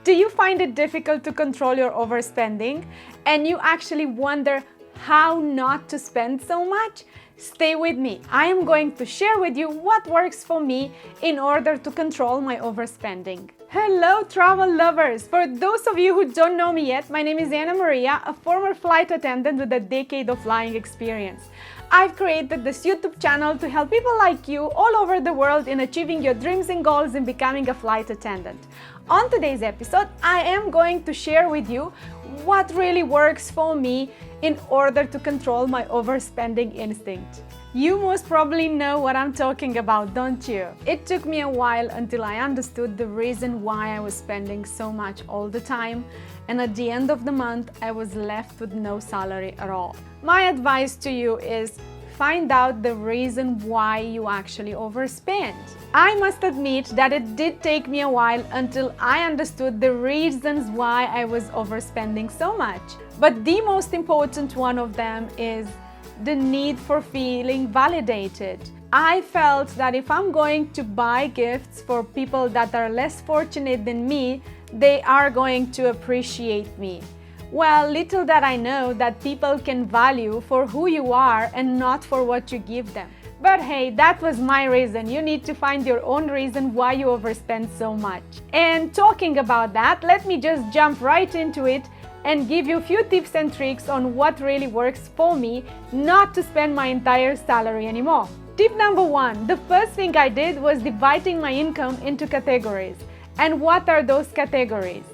Do you find it difficult to control your overspending and you actually wonder how not to spend so much? Stay with me. I am going to share with you what works for me in order to control my overspending. Hello travel lovers! For those of you who don't know me yet, my name is Anna Maria, a former flight attendant with a decade of flying experience. I've created this YouTube channel to help people like you all over the world in achieving your dreams and goals in becoming a flight attendant. On today's episode, I am going to share with you what really works for me in order to control my overspending instinct. You most probably know what I'm talking about, don't you? It took me a while until I understood the reason why I was spending so much all the time, and at the end of the month, I was left with no salary at all. My advice to you is find out the reason why you actually overspend. I must admit that it did take me a while until I understood the reasons why I was overspending so much. But the most important one of them is the need for feeling validated. I felt that if I'm going to buy gifts for people that are less fortunate than me, they are going to appreciate me. Well, little that I know that people can value for who you are and not for what you give them. But hey, that was my reason. You need to find your own reason why you overspend so much. And talking about that, let me just jump right into it and give you a few tips and tricks on what really works for me not to spend my entire salary anymore. Tip number one, the first thing I did was dividing my income into categories. And what are those categories?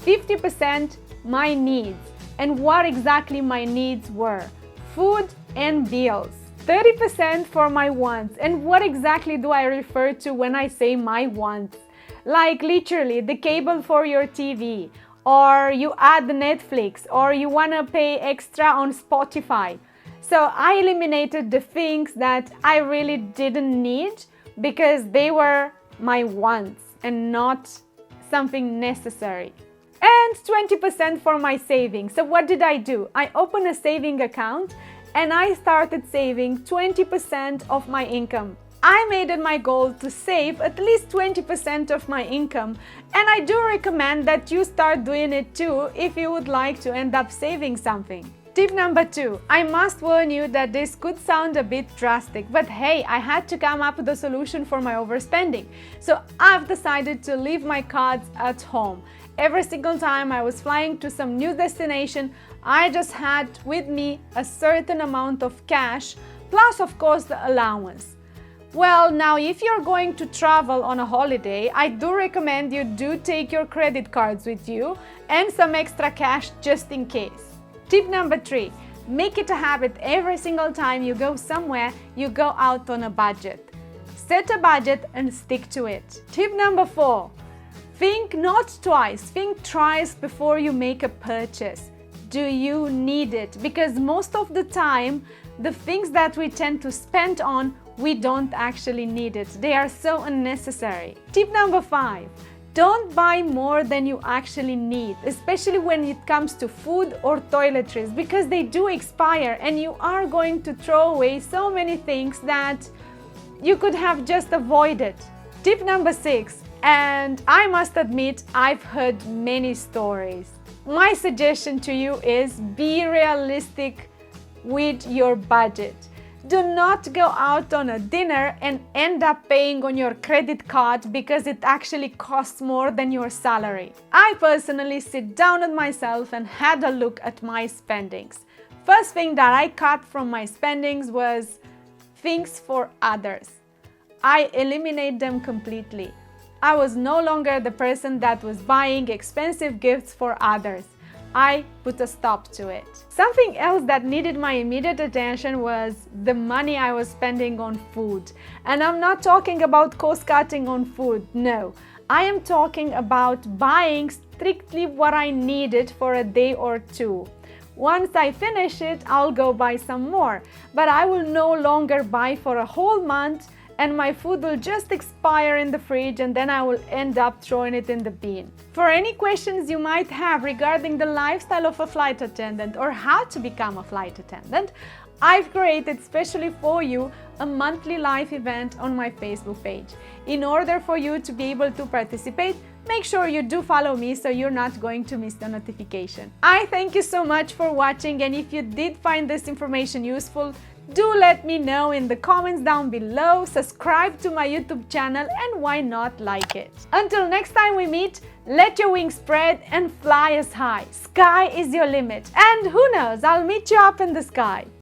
50% my needs, and what exactly my needs were: food and bills. 30% for my wants, and what exactly do I refer to when I say my wants? Like literally the cable for your TV, or you add Netflix, or you want to pay extra on Spotify. So I eliminated the things that I really didn't need because they were my wants and not something necessary. And 20% for my savings. So what did I do? I opened a saving account and I started saving 20% of my income. I made it my goal to save at least 20% of my income, and I do recommend that you start doing it too if you would like to end up saving something. Tip number two, I must warn you that this could sound a bit drastic, but hey, I had to come up with a solution for my overspending. So I've decided to leave my cards at home. Every single time I was flying to some new destination, I just had with me a certain amount of cash, plus of course the allowance. Well, now if you're going to travel on a holiday, I do recommend you do take your credit cards with you and some extra cash just in case. Tip number three, make it a habit every single time you go somewhere, you go out on a budget. Set a budget and stick to it. Tip number four, think not twice, think thrice before you make a purchase. Do you need it? Because most of the time, the things that we tend to spend on, we don't actually need it. They are so unnecessary. Tip number five, don't buy more than you actually need, especially when it comes to food or toiletries, because they do expire and you are going to throw away so many things that you could have just avoided. Tip number six, and I must admit, I've heard many stories. My suggestion to you is be realistic with your budget. Do not go out on a dinner and end up paying on your credit card because it actually costs more than your salary. I personally sit down with myself and had a look at my spendings. First thing that I cut from my spendings was things for others. I eliminate them completely. I was no longer the person that was buying expensive gifts for others. I put a stop to it. Something else that needed my immediate attention was the money I was spending on food. And I'm not talking about cost cutting on food, no. I am talking about buying strictly what I needed for a day or two. Once I finish it, I'll go buy some more. But I will no longer buy for a whole month and my food will just expire in the fridge and then I will end up throwing it in the bin. For any questions you might have regarding the lifestyle of a flight attendant or how to become a flight attendant, I've created specially for you a monthly live event on my Facebook page. In order for you to be able to participate, make sure you do follow me so you're not going to miss the notification. I thank you so much for watching, and if you did find this information useful, do let me know in the comments down below, subscribe to my YouTube channel, and why not like it. Until next time we meet, let your wings spread and fly as high. Sky is your limit. And who knows, I'll meet you up in the sky.